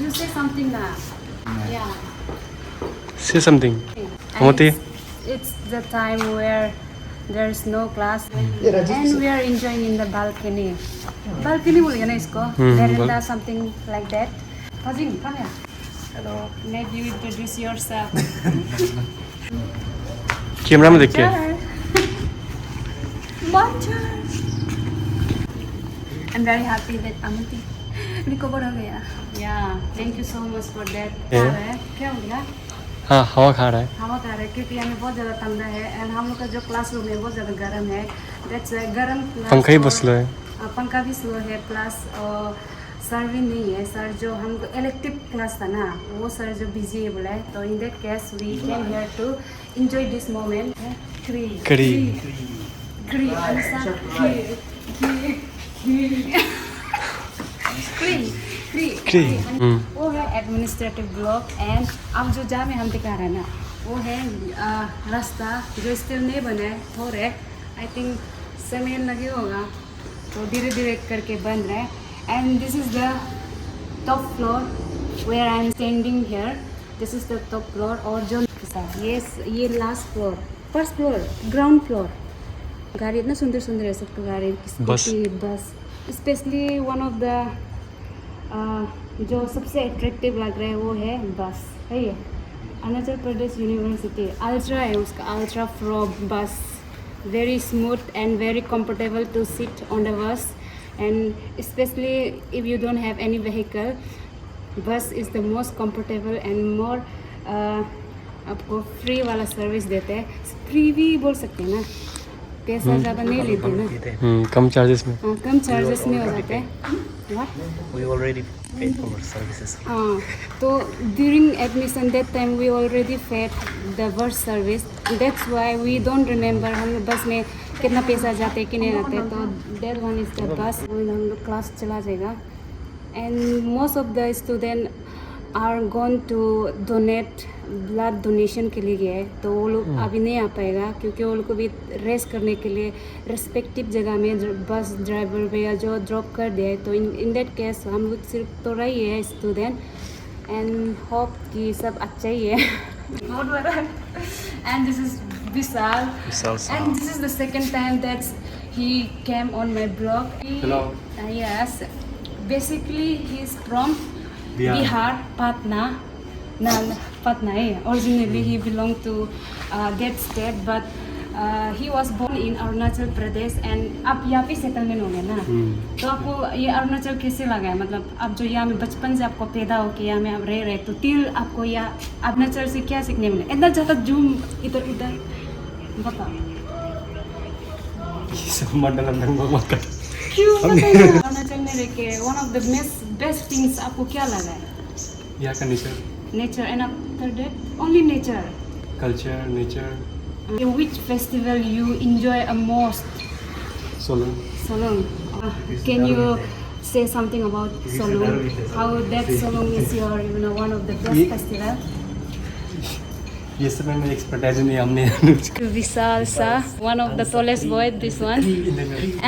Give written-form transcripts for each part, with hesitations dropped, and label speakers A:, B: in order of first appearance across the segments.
A: You say something now. Yeah.
B: Say something.
A: And
B: Amati.
A: it's the time where there's no class and we are enjoying in the balcony. Balcony बोलेगा ना इसको? Veranda, something like that. Fazing, come here.
C: Hello.
A: Let you introduce yourself.
B: Camera में देख के.
A: Butter. I'm very happy that Amati recover हो गया. Yeah, thank you so much for that. क्या हो गया?
B: हाँ हवा खा रहा है.
A: हवा खा रहा है क्योंकि हमें बहुत ज़्यादा ठंडा है एंड हम लोग का जो क्लासरूम है बहुत ज़्यादा गर्म है. That's गर्म
B: पंखा ही बहुत स्लो है.
A: पंखा भी स्लो है प्लस सर भी नहीं है. सर जो हमको इलेक्टिव क्लास था ना वो सर जो बिजी है बोला है. तो in that case we came here to enjoy this moment. वो है एडमिनिस्ट्रेटिव ब्लॉक एंड अब जो जामे हम दिखा रहे हैं ना वो है रास्ता जो स्टिल नहीं बना है हो रहा है. आई थिंक समय लगे होगा तो धीरे धीरे करके बन रहा है. And this is the top floor where I am standing here. This is the top floor और जो ये last floor first floor ground floor. गाड़ी इतना सुंदर सुंदर है सबको गाड़ी स्कूटी बस स्पेशली वन ऑफ द जो सबसे अट्रैक्टिव लग रहा है वो है बस है ये अरुणाचल प्रदेश यूनिवर्सिटी अल्ट्रा है उसका अल्ट्रा फ्रॉग बस. very smooth and very comfortable to sit on the bus and especially if you don't have any vehicle bus is the most comfortable and more आपको फ्री वाला सर्विस देते हैं. Free भी बोल सकते हैं ना पैसा ज़्यादा नहीं लेते ना.
B: कम चार्जेस में.
A: हाँ कम चार्जेस में हो जाते हैं.
C: We already paid for services.
A: हाँ तो during admission that time we already paid the bus service. That's why we don't remember हम लोग बस में कितना पैसा जाते कि नहीं आते. तो that one is the bus. हम लोग क्लास चला जाएगा and most of the student are going to donate blood donation के लिए गए तो वो लोग अभी नहीं आ पाएगा क्योंकि वो लोग को भी रेस्ट करने के लिए रेस्पेक्टिव जगह में बस ड्राइवर भैया जो ड्रॉप कर दिया. तो इन दैट केस हम लोग सिर्फ तो रही है स्टूडेंट एंड होप कि सब अच्छा ही है. And this is Vishal and this is the second time that he came on my blog. Yes basically he is from Bihar Patna. Patna. Originally he belonged to that state, but he was born in Arunachal Pradesh and अब यहाँ पे settlement हो गया ना. तो आपको ये अरुणाचल कैसे लगा है? मतलब अब जो यहाँ में बचपन से आपको पैदा हो के यहाँ में आप रह रहे तो तिल आपको यहाँ अरुणाचल से क्या सीखने मिला? इतना ज़्यादा जूम इधर उधर बताओ. क्यों अरुणाचल में रह के one of the best things आपको क्या लगा है?
B: यहाँ का nature.
A: Nature and after that only nature.
B: Culture, nature.
A: Which festival you enjoy most?
B: Solong.
A: Solong. Can you say something about Solong? How that Solong is your one of the best festival?
B: ये सब में expertise नहीं हमने.
A: Vishal sir, one of the tallest boy. This one.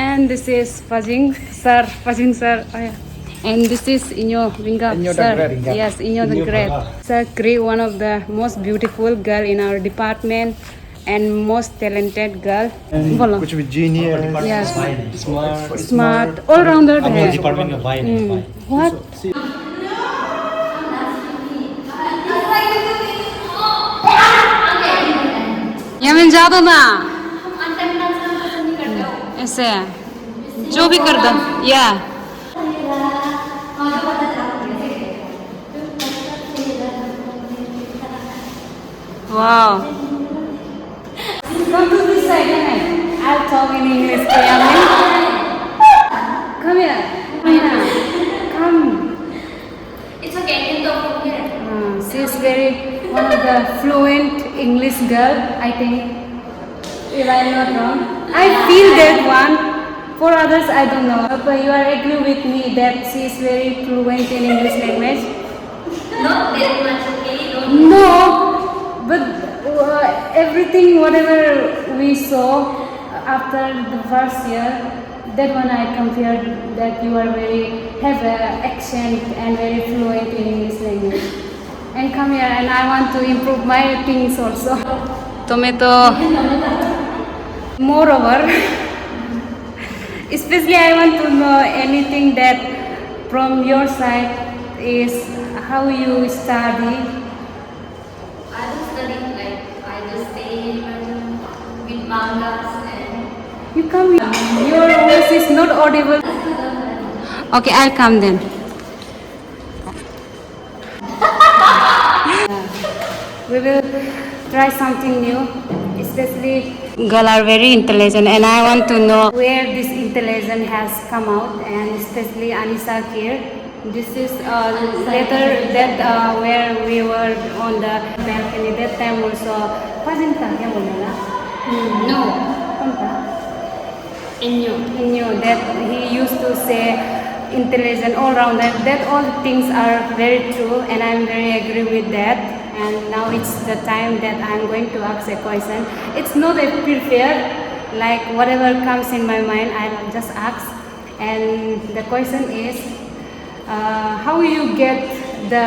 A: And this is Fazing sir. Oh, yeah. And this is Inyo Vingap sir. Yes, Inyo the Great. Sir Kri, one of the most beautiful girl in our department and most talented girl.
C: Which with genius.
A: Yes.
B: Smart.
A: All rounder है.
C: Department of Finance.
A: What? यहाँ जा दो ना. ऐसे जो भी कर दो. Yeah. Wow. Come to this side, I'll talk in English. Come here. Come.
D: It's okay, you can talk from here.
A: She is one of the fluent English girl, I think. If I'm not wrong. I feel that one. For others, I don't know. But you are agree with me that she is very fluent in English language.
D: Not that much, okay?
A: No. But everything, whatever we saw after the first year, that one I compared that you are have a accent and very fluent in English language. And come here, and I want to improve my things also. Tomato. Moreover, especially I want to know anything that from your side is how you study.
D: I just study, like, I just stay in my room with mangas and
A: You come here. Your voice is not audible. Okay, I'll come then. We will try something new, especially girls are very intelligent, and I want to know where this intelligence has come out, and especially Anisa here. This is later that where we were on the balcony that time also.
D: no,
A: Konta?
D: in you.
A: He knew that he used to say intelligent all round that all things are very true, and I'm very agree with that. And now it's the time that I'm going to ask a question. It's not a prepared, like whatever comes in my mind I'll just ask. And the question is how you get the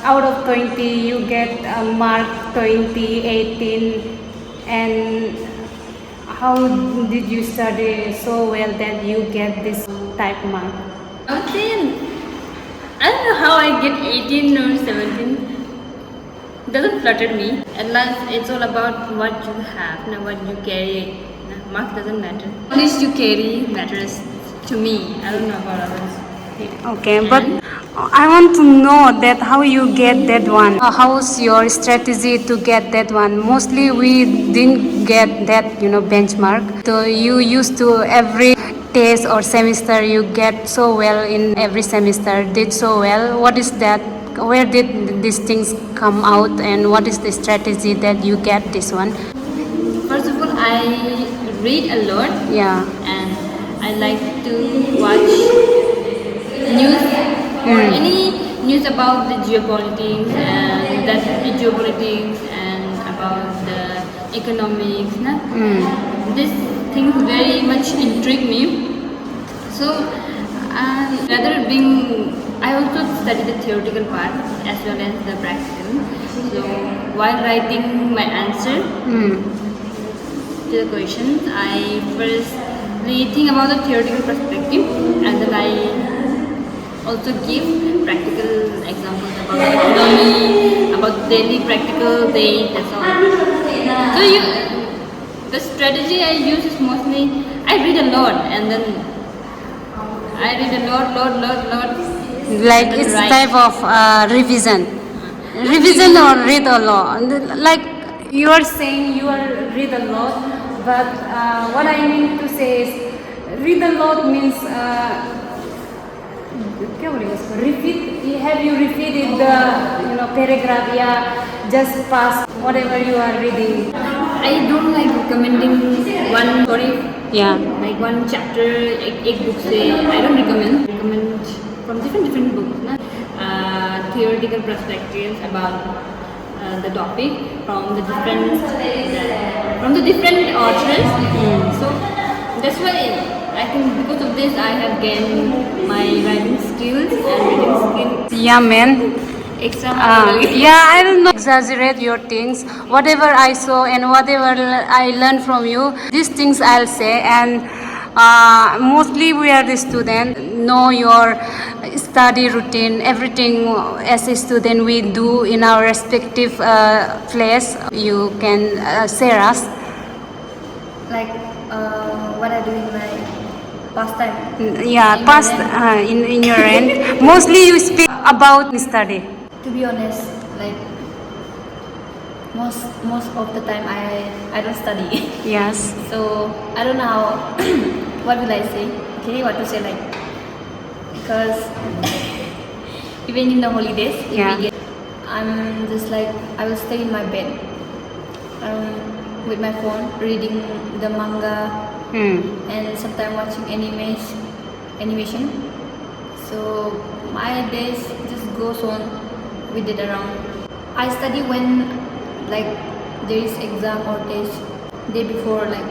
A: out of 20 you get a mark 20 18, and how did you study so well that you get this type mark?
D: I don't know how I get 18 or 17. Doesn't flatter me. At last, it's all about what you have, not what you carry. Mark doesn't matter. Knowledge you carry matters to me. I don't know about others.
A: Okay, but I want to know that how you get that one. How's your strategy to get that one? Mostly we didn't get that, benchmark. So you used to every test or semester you get so well in every semester, did so well. What is that? Where did these things come out, and what is the strategy that you get this one?
D: First of all, I read a lot
A: Yeah.
D: and I like to watch news or any news about the geopolitics and about the economics. These things very much intrigue me. So I also study the theoretical part as well as the practical. So while writing my answer to the questions, I firstly think about the theoretical perspective, and then I also give practical examples about the economy, about daily practical things, that's all. So the strategy I use is mostly I read a lot, and then I read a lot.
A: Like
D: and then
A: it's
D: write.
A: type of revision or read a lot. Like you are saying you are read a lot, but what I mean to say is read a lot means क्या बोलेंगे उसको? Repeat. Have you repeated the paragraph? Yeah, just pass whatever you are reading.
D: I don't like recommending one story,
A: Yeah.
D: like one chapter, एक book से. I don't recommend from different books, theoretical perspectives about the topic from the different authors. So that's why I think because of this I have gained my writing skills and reading skills.
A: Yeah, man. Yeah, I will not exaggerate your things. Whatever I saw and whatever I learned from you, these things I'll say. And mostly we are the student, know your study routine, everything as a student we do in our respective place. You can share us.
D: Like what I do in my pastime.
A: Yeah, past in your end. Mostly you speak about study.
D: To be honest, like most of the time I don't study.
A: Yes.
D: So I don't know how what will I say? Okay, what to say, like, because even in the holidays,
A: Yeah.
D: I'm just like I will stay in my bed with my phone reading the manga and sometimes watching animation. So my days just goes on with it around. I study when like there is exam or test day before, like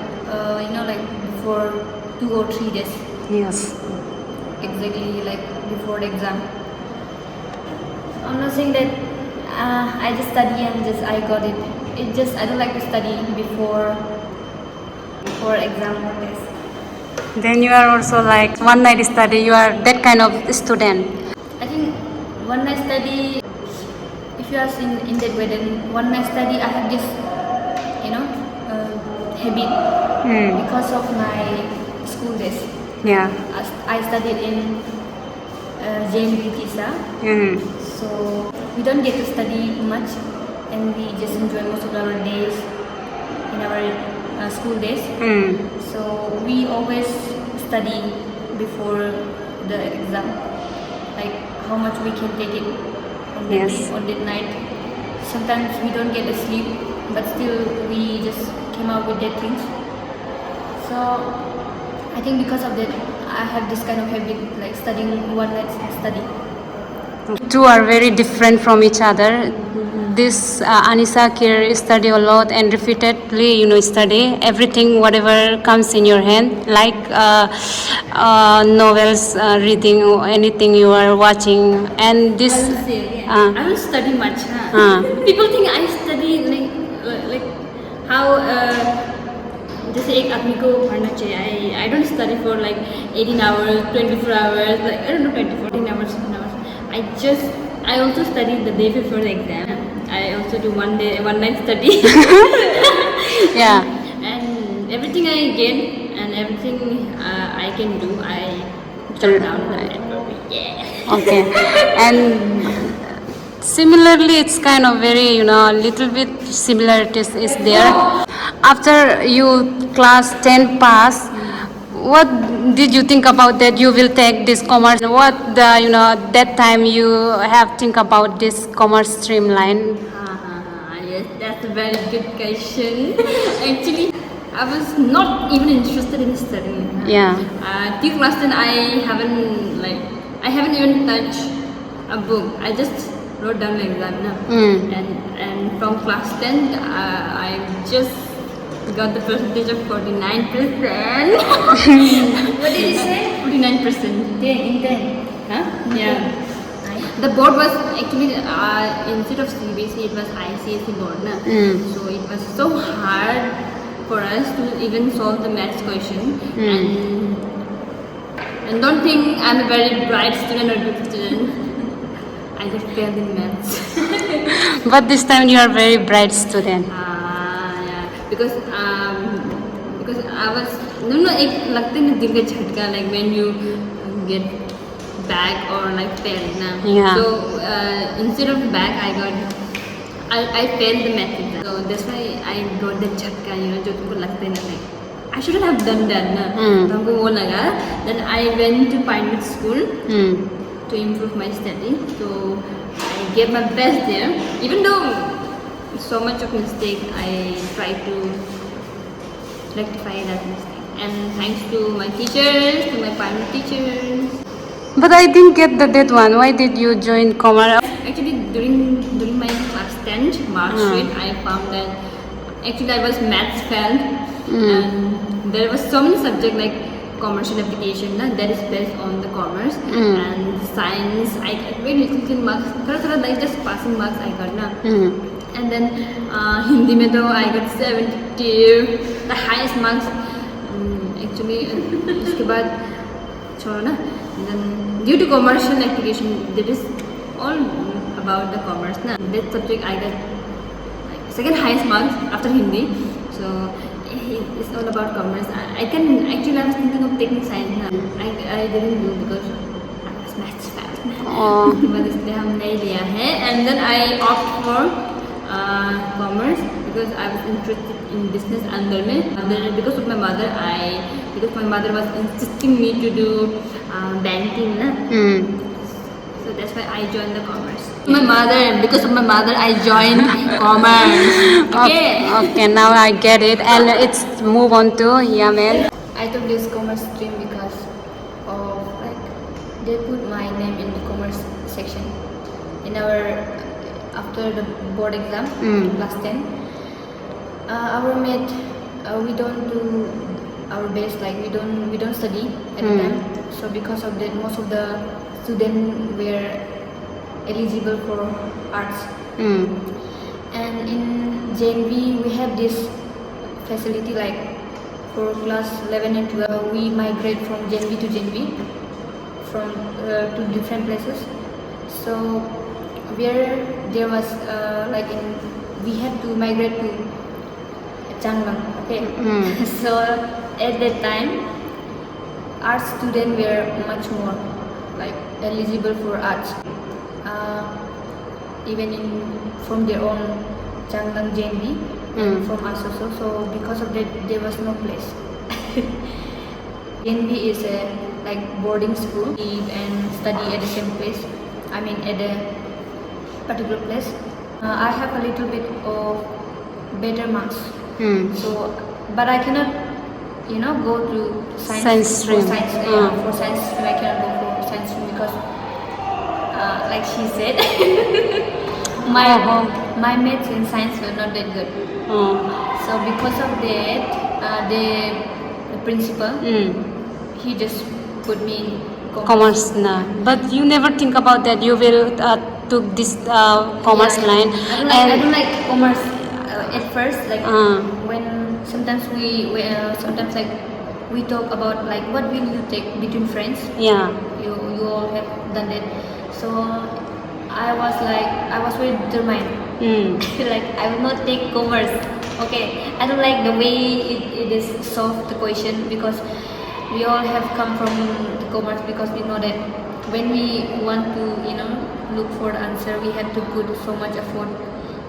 D: like before 2 or 3 days.
A: Yes.
D: exactly like before the exam. I'm not saying that I just study and just I got it. It just I don't like to study before exam or test.
A: Then you are also like one night study. You are that kind of student.
D: I think one night study. If you are in that way, then one night study I have this, you know, habit because of my school days.
A: Yeah.
D: I studied in JMB Tisa, so we don't get to study much, and we just enjoy most of our days in our school days. So we always study before the exam, like how much we can take it on that
A: Yes.
D: day, on that night. Sometimes we don't get to sleep, but still we just came up with that things. So I think because of that, I have this kind of habit, like studying one night study.
A: Two are very different from each other. This Anisa Kir study a lot and repeatedly, study everything, whatever comes in your hand, like novels, reading, or anything you are watching. And this,
D: I will say,
A: uh,
D: I don't study much. Huh? People think I study like how जैसे एक आदमी को पढ़ना चाहिए. I don't study for like 18 hours, 24 hours, like I don't know 14 hours, 7 hours. I also study the day before the exam. I also do one night study.
A: yeah.
D: And everything I gain and everything I can do, I jot down the laptop. Yeah.
A: Okay. And similarly, it's kind of very, little bit similarities is there. After you class 10 pass, what did you think about that you will take this commerce? What that time you have think about this commerce streamline?
D: Yes, that's a very good question. Actually, I was not even interested in studying.
A: Yeah.
D: Till class 10, I haven't even touched a book. I just wrote down my exam now. And from class 10, I just got the percentage of 49%.
E: What did you say?
D: 49%.
E: 10 in 10.
D: Huh? Yeah. The board was actually instead of CBSE, it was ICSE board, na? So it was so hard for us to even solve the maths question. And don't think I'm a very bright student or good student. I got failed in maths.
A: But this time you are very bright student.
D: Yeah, because I was एक लगता है ना दिल का झटका, like when you get back or like failed na.
A: Yeah.
D: So instead of back, I failed the math exam. So that's why I got the झटका, जो तुमको लगता है ना, like I shouldn't have done that na. तो हमको वो लगा. Then I went to Pinewood School to improve my study. So I gave my best there, even though so much of mistake, I tried to rectify that mistake. And thanks to my teachers, to my Pinewood teachers.
A: But I didn't get that one. Why did you join commerce?
D: Actually, during my class 10 mark sheet, I found that actually I was maths failed, and there was some subject like commercial application that is based on the commerce, and science I got very little marks. Thora like just passing marks I got na. And then Hindi mein though I got 72, the highest marks. Actually, उसके बाद छोड़ो ना. Then due to commercial application, that is all about the commerce na. That subject I got like second highest marks after Hindi. So it's all about commerce. I was thinking of taking science na. I didn't do because I was maths fast. उसके बाद इसलिए हम नहीं लिया है. And then I opt for commerce because I was interested in business अंदर में. Because of my mother, because my mother was insisting me to do banking na. So that's why I joined the commerce. Because of my mother, I joined commerce.
A: Okay, now I get it. And it's move on to Yamen.
E: I took this commerce stream because of like they put my name in the commerce section in our after the board exam class 10. Our mate we don't do our best. Like we don't study at the time. So because of that, most of the students were eligible for arts. And in JNV we have this facility like for class 11 and 12 we migrate from JNV to JNV from to different places. So where there was we had to migrate to Changlang. Okay. So at that time art students were much more like eligible for arts. Even from their own Changlang JNV and from us also. So because of that, there was no place. JNV is a like boarding school, live and study at the same place. I mean at a particular place. I have a little bit of better marks. So, but I cannot, go to
A: Science stream.
E: For science, for science stream, I cannot go for science stream because, like she said, my maths and science were not that good. So because of that, the principal, he just put me in
A: Commerce, nah. But you never think about that you will took this commerce line.
E: I don't like commerce at first. Like when sometimes sometimes like we talk about like what will you take between friends.
A: Yeah.
E: You all have done that. So I was very determined. Like I will not take commerce. Okay, I don't like the way it is solved the question because we all have come from the commerce because we know that when we want to look for the answer we have to put so much effort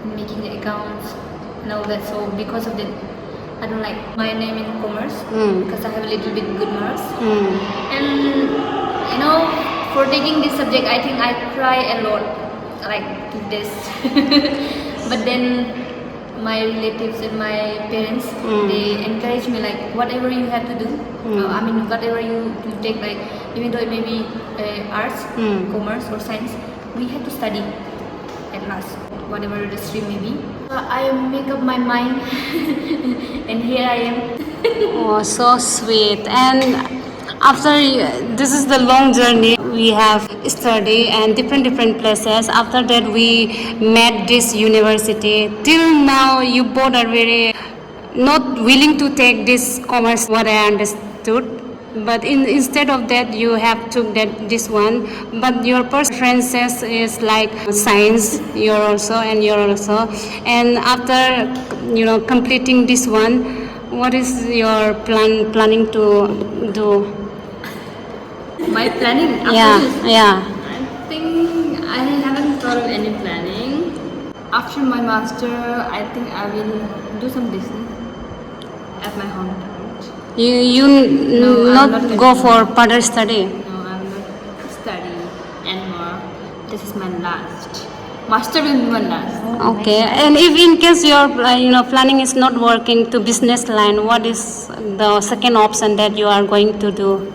E: in making the accounts and all that. So because of that I don't like my name in commerce because I have a little bit good marks. And for taking this subject I think I cry a lot like to this. But then my relatives and my parents they encourage me like whatever you have to do. I mean whatever you take, like even though it may be arts, commerce or science, we have to study at last whatever the stream may be. I make up my mind and here I am.
A: Oh, so sweet. And after this is the long journey we have studied and different places. After that we met this university. Till now you both are very not willing to take this commerce, what I understood. But instead of that you have took this one. But your preferences is like science. You're also. And after completing this one, what is your planning to do?
D: My planning after this?
A: Yeah.
D: I think I haven't thought of any planning. After my master, I think I will do some business at my hometown.
A: You
D: No, I'm not
A: go
D: going
A: for further study.
D: No, I'm not studying anymore. This is my last. Master will be my last.
A: Okay. And if in case your planning is not working to business line, what is the second option that you are going to do?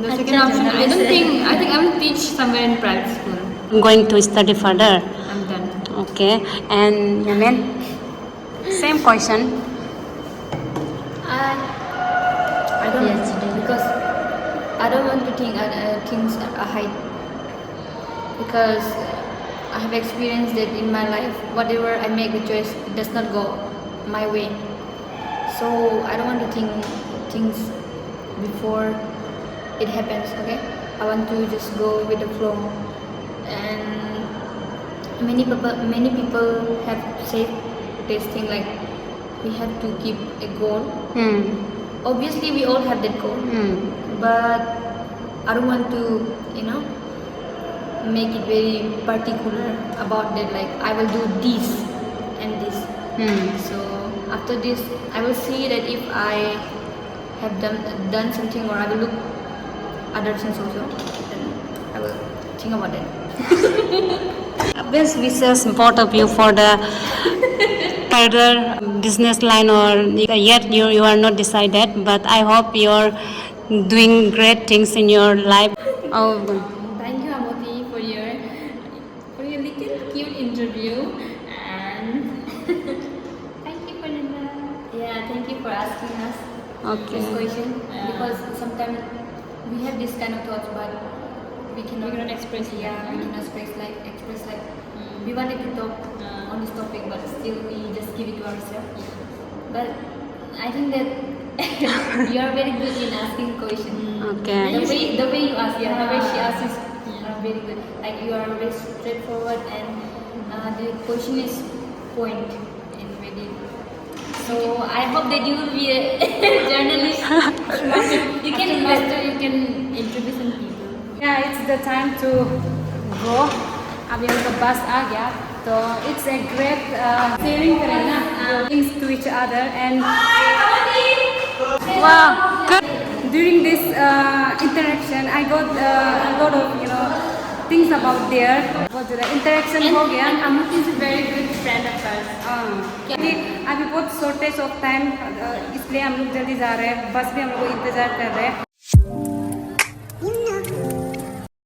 D: The second option, I think I will teach somewhere in private school.
A: Going to study further.
D: I'm done.
A: Okay. And Yamin? Same question.
E: I don't know because I don't want to think things ahead because I have experienced that in my life. Whatever I make the choice, it does not go my way. So I don't want to think things before it happens. Okay, I want to just go with the flow. And many people have said this thing like we have to keep a goal. Obviously we all have that goal, but I don't want to make it very particular about that, like I will do this and this. So after this I will see that if I have done something or I will look other things also, then I will think about that.
A: Best wishes both of you for the further business line, or yet you are not decided, but I hope you're doing great things in your life. Oh,
D: Thank you, Amoti, for your little cute interview, and thank you for thank you for asking.
A: Okay.
E: this question because sometimes we have this kind of thoughts, but we cannot express. Yeah, we cannot express like we wanted to talk on this topic, but still we just give it to ourselves. But I think that you are very good in asking questions.
A: Okay.
E: The way you ask, the way she asks is very good. Like you are very straightforward, and the question is point and very. So I hope that you will be a journalist. You can invest. You can interview some people.
A: Yeah, it's the time to go. अभी उनका बस आ गया, तो it's a great sharing करें ना things to each other and wow. During this interaction, I got a lot of things about there. वो जो interaction हो गया.
E: And Amut is a very good friend of ours.
A: अभी बहुत shortage of time इसलिए हम लोग जल्दी जा रहे हैं. बस भी हम लोग को इंतजार कर रहे हैं.